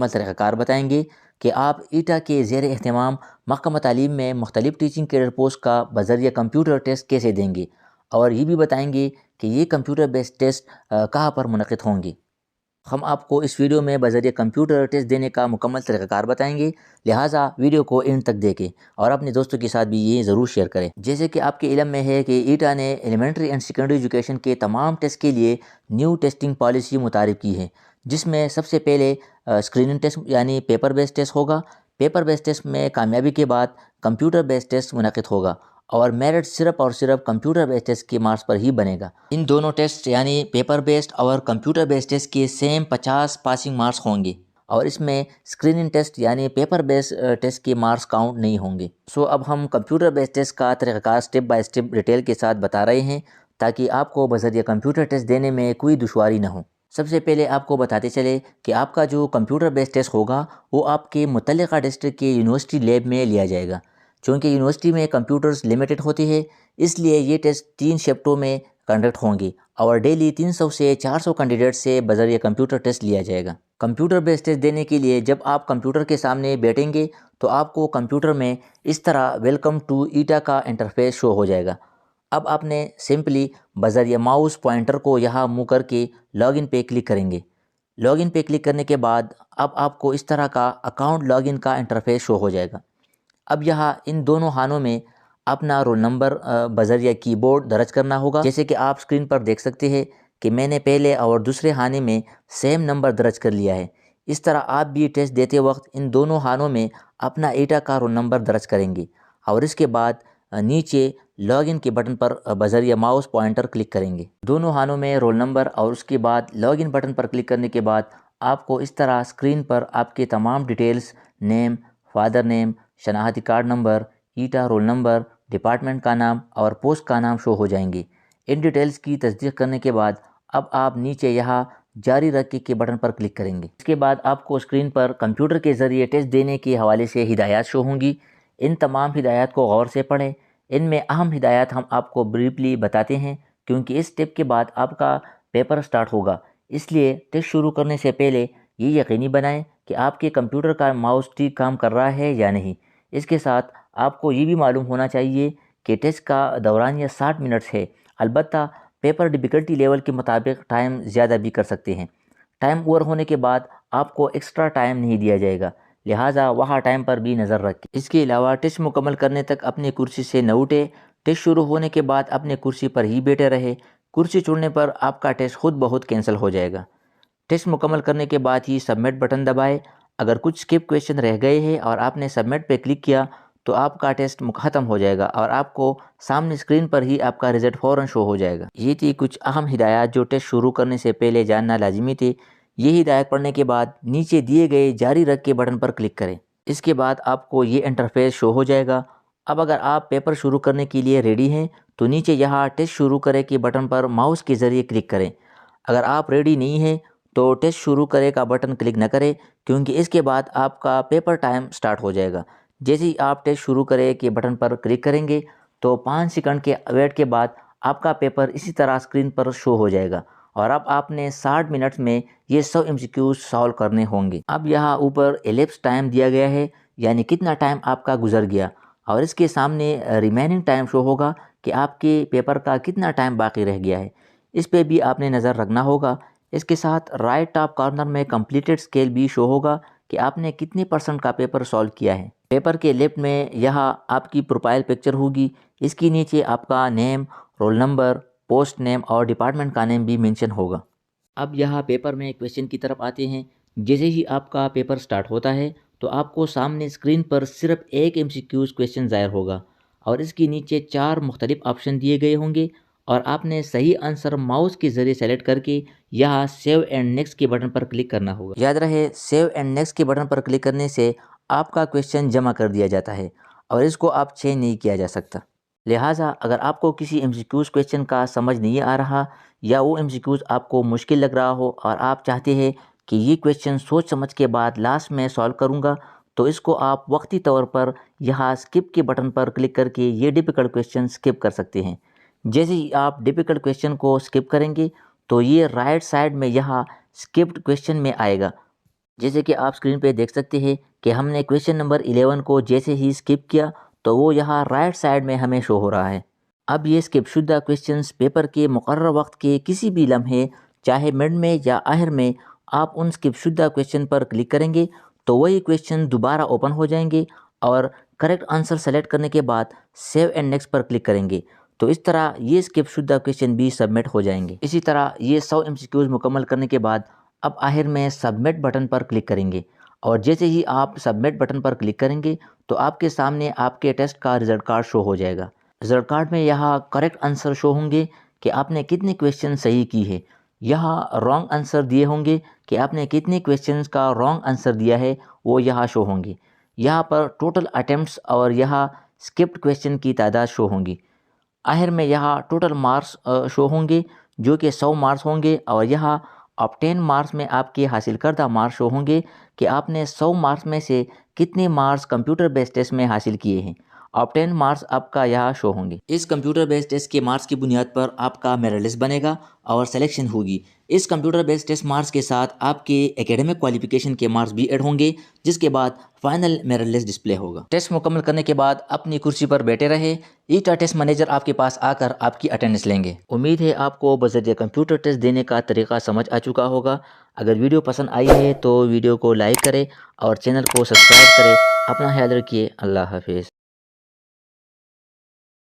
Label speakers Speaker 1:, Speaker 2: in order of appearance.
Speaker 1: तरीक़ाकार बताएंगे कि आप ईटा के ज़ेर एहतमाम महकमा तालीम में मुख्तलिफ़ टीचिंग कैडर पोस्ट का बज़रिया कंप्यूटर टेस्ट कैसे देंगे, और ये भी बताएंगे कि ये कंप्यूटर बेस्ड टेस्ट कहाँ पर मुनक़िद होंगे। हम आपको इस वीडियो में बज़रिया कंप्यूटर टेस्ट देने का मुकम्मल तरीक़ाकार बताएंगे, लिहाजा वीडियो को एंड तक देखें और अपने दोस्तों के साथ भी ये ज़रूर शेयर करें। जैसे कि आपके इल्म में है कि ईटा ने एलिमेंट्री एंड सेकेंडरी एजुकेशन के तमाम टेस्ट के लिए न्यू टेस्टिंग पॉलिसी मुतारिफ की है, जिसमें सबसे पहले स्क्रीनिंग टेस्ट यानी पेपर बेस्ड टेस्ट होगा। पेपर बेस्ड टेस्ट में कामयाबी के बाद कंप्यूटर बेस्ड टेस्ट मुनक़िद होगा और मेरिट सिर्फ और सिर्फ कंप्यूटर बेस्ड टेस्ट के मार्क्स पर ही बनेगा। इन दोनों टेस्ट यानी पेपर बेस्ड और कंप्यूटर बेस्ड टेस्ट के सेम 50 पासिंग मार्क्स होंगे और इसमें स्क्रीनिंग टेस्ट यानी पेपर बेस्ड टेस्ट के मार्क्स काउंट नहीं होंगे। सो अब हम कंप्यूटर बेस्ड टेस्ट का तरीक़ाकार स्टेप बाय स्टेप डिटेल के साथ बता रहे हैं ताकि आपको बज़रिया कंप्यूटर टेस्ट देने में कोई दुश्वारी न हो। सबसे पहले आपको बताते चले कि आपका जो कंप्यूटर बेस्ड टेस्ट होगा वो आपके मुतल्लिका डिस्ट्रिक्ट के यूनिवर्सिटी लैब में लिया जाएगा। चूँकि यूनिवर्सिटी में कंप्यूटर्स लिमिटेड होते हैं, इसलिए ये टेस्ट 3 शिफ्टों में कंडक्ट होंगे और डेली 300 से 400 कैंडिडेट से बज़रिया कंप्यूटर टेस्ट लिया जाएगा। कंप्यूटर बेस्ड टेस्ट देने के लिए जब आप कंप्यूटर के सामने बैठेंगे तो आपको कंप्यूटर में इस तरह वेलकम टू ईटा का इंटरफेस शो हो जाएगा। अब आपने सिंपली बज़रिया माउस पॉइंटर को यहाँ मूव करके लॉगिन पे क्लिक करेंगे। लॉगिन पे क्लिक करने के बाद अब आपको इस तरह का अकाउंट लॉगिन का इंटरफेस शो हो जाएगा। अब यहाँ इन दोनों खानों में अपना रोल नंबर बज़रिया कीबोर्ड दर्ज करना होगा। जैसे कि आप स्क्रीन पर देख सकते हैं कि मैंने पहले और दूसरे खाने में सेम नंबर दर्ज कर लिया है। इस तरह आप भी टेस्ट देते वक्त इन दोनों खानों में अपना ईटा का रोल नंबर दर्ज करेंगे और इसके बाद नीचे लॉगिन के बटन पर बज़रिया माउस पॉइंटर क्लिक करेंगे। दोनों खानों में रोल नंबर और उसके बाद लॉगिन बटन पर क्लिक करने के बाद आपको इस तरह स्क्रीन पर आपके तमाम डिटेल्स, नेम, फादर नेम, शनाख्ती कार्ड नंबर, ईटा रोल नंबर, डिपार्टमेंट का नाम और पोस्ट का नाम शो हो जाएंगे। इन डिटेल्स की तस्दीक करने के बाद अब आप नीचे यहाँ जारी रखें के बटन पर क्लिक करेंगे। इसके बाद आपको स्क्रीन पर कंप्यूटर के ज़रिए टेस्ट देने के हवाले से हिदायत शो होंगी। इन तमाम हिदायत को गौर से पढ़ें। इनमें अहम हिदायत हम आपको ब्रीफली बताते हैं क्योंकि इस स्टेप के बाद आपका पेपर स्टार्ट होगा, इसलिए टेस्ट शुरू करने से पहले ये यकीनी बनाएं कि आपके कंप्यूटर का माउस ठीक काम कर रहा है या नहीं। इसके साथ आपको ये भी मालूम होना चाहिए कि टेस्ट का दौरानिया 60 मिनट्स है। अलबत्ता पेपर डिफ़िकल्टी लेवल के मुताबिक टाइम ज़्यादा भी कर सकते हैं। टाइम ओवर होने के बाद आपको एक्स्ट्रा टाइम नहीं दिया जाएगा, लिहाजा वहाँ टाइम पर भी नज़र रखें। इसके अलावा टेस्ट मुकम्मल करने तक अपनी कुर्सी से न उठे। टेस्ट शुरू होने के बाद अपने कुर्सी पर ही बैठे रहे। कुर्सी छोड़ने पर आपका टेस्ट खुद ब खुद कैंसिल हो जाएगा। टेस्ट मुकम्मल करने के बाद ही सबमिट बटन दबाएं। अगर कुछ स्किप क्वेश्चन रह गए हैं और आपने सबमिट पे क्लिक किया तो आपका टेस्ट ख़त्म हो जाएगा और आपको सामने स्क्रीन पर ही आपका रिजल्ट फ़ौरन शो हो जाएगा। ये थी कुछ अहम हिदायत जो टेस्ट शुरू करने से पहले जानना लाजिमी थे। ये हिदायत पढ़ने के बाद नीचे दिए गए जारी रख के बटन पर क्लिक करें। इसके बाद आपको ये इंटरफेस शो हो जाएगा। अब अगर आप पेपर शुरू करने के लिए रेडी हैं तो नीचे यहाँ टेस्ट शुरू करें के बटन पर माउस के ज़रिए क्लिक करें। अगर आप रेडी नहीं हैं तो टेस्ट शुरू करें का बटन क्लिक न करें क्योंकि इसके बाद आपका पेपर टाइम स्टार्ट हो जाएगा। जैसे ही आप टेस्ट शुरू करें के बटन पर क्लिक करेंगे तो 5 सेकंड के वेट के बाद आपका पेपर इसी तरह स्क्रीन पर शो हो जाएगा और अब आपने 60 मिनट्स में ये 100 MCQs सॉल्व करने होंगे। अब यहाँ ऊपर एलिप्स टाइम दिया गया है, यानी कितना टाइम आपका गुजर गया, और इसके सामने रिमेनिंग टाइम शो होगा कि आपके पेपर का कितना टाइम बाकी रह गया है। इस पे भी आपने नज़र रखना होगा। इसके साथ राइट टॉप कॉर्नर में कंप्लीटेड स्केल भी शो होगा कि आपने कितने % का पेपर सॉल्व किया है। पेपर के लेफ्ट में यहाँ आपकी प्रोफाइल पिक्चर होगी। इसके नीचे आपका name, roll number, post name और डिपार्टमेंट का नेम भी मेंशन होगा। अब यहाँ पेपर में क्वेश्चन की तरफ आते हैं। जैसे ही आपका पेपर स्टार्ट होता है तो आपको सामने स्क्रीन पर सिर्फ एक MCQs क्वेश्चन ज़ाहिर होगा और इसके नीचे 4 मुख्तलिफ ऑप्शन दिए गए होंगे और आपने सही आंसर माउस के ज़रिए सेलेक्ट करके यहाँ सेव एंड नेक्स्ट के बटन पर क्लिक करना होगा। याद रहे, सेव एंड नेक्स्ट के बटन पर क्लिक करने से आपका क्वेश्चन जमा कर दिया जाता है और इसको आप चेंज नहीं किया जा सकता। लिहाजा अगर आपको किसी MCQs क्वेश्चन का समझ नहीं आ रहा या वो MCQs आपको मुश्किल लग रहा हो और आप चाहते हैं कि ये क्वेश्चन सोच समझ के बाद लास्ट में सॉल्व करूँगा, तो इसको आप वक्ती तौर पर यहाँ स्किप के बटन पर क्लिक करके ये डिफ़िकल्ट क्वेश्चन स्किप कर सकते हैं। जैसे ही आप डिफ़िकल्ट क्वेश्चन को स्किप करेंगे तो ये राइट साइड में यहाँ स्किप्ड क्वेश्चन में आएगा। जैसे कि आप स्क्रीन पे देख सकते हैं कि हमने क्वेश्चन नंबर 11 को जैसे ही स्किप किया तो वो यहाँ राइट साइड में हमें शो हो रहा है। अब ये स्किप शुदा क्वेश्चंस पेपर के मुकर्रर वक्त के किसी भी लम्हे, चाहे मिड में या आखिर में, आप उन स्किप शुदा क्वेश्चन पर क्लिक करेंगे तो वही क्वेश्चन दोबारा ओपन हो जाएंगे और करेक्ट आंसर सेलेक्ट करने के बाद सेव एंड नेक्स्ट पर क्लिक करेंगे तो इस तरह ये स्किप शुदा क्वेश्चन भी सबमिट हो जाएंगे। इसी तरह ये 100 MCQs मुकम्मल करने के बाद अब आखिर में सबमिट बटन पर क्लिक करेंगे और जैसे ही आप सबमिट बटन पर क्लिक करेंगे तो आपके सामने आपके टेस्ट का रिजल्ट कार्ड शो हो जाएगा। रिजल्ट कार्ड में यहाँ करेक्ट आंसर शो होंगे कि आपने कितने क्वेश्चन सही की है। यहाँ रॉन्ग आंसर दिए होंगे कि आपने कितने क्वेश्चंस का रॉन्ग आंसर दिया है, वो यहाँ शो होंगे। यहाँ पर टोटल अटेम्प्ट्स और यहाँ स्किप्ड क्वेश्चन की तादाद शो होंगी। आखिर में यहाँ टोटल मार्क्स शो होंगे जो कि 100 मार्क्स होंगे और यहाँ ऑब्टेन मार्क्स में आपके हासिल करदा मार्क्स शो होंगे कि आपने 100 मार्क्स में से कितने मार्क्स कंप्यूटर बेस्ड टेस्ट में हासिल किए हैं। ऑब्टेन मार्क्स आपका यहाँ शो होंगे। इस कंप्यूटर बेस्ड टेस्ट के मार्क्स की बुनियाद पर आपका मेरिट लिस्ट बनेगा और सिलेक्शन होगी। इस कंप्यूटर बेस्ड टेस्ट मार्क्स के साथ आपके एकेडमिक क्वालिफिकेशन के मार्क्स भी ऐड होंगे, जिसके बाद फाइनल मेरिट लिस्ट डिस्प्ले होगा। टेस्ट मुकम्मल करने के बाद अपनी कुर्सी पर बैठे रहे, ईटा टेस्ट मैनेजर आपके पास आकर आपकी अटेंडेंस लेंगे। उम्मीद है आपको बज़रिया कंप्यूटर टेस्ट देने का तरीका समझ आ चुका होगा। अगर वीडियो पसंद आई है तो वीडियो को लाइक करें और चैनल को सब्सक्राइब करें। अपना ख्याल रखिए। अल्लाह हाफिज़।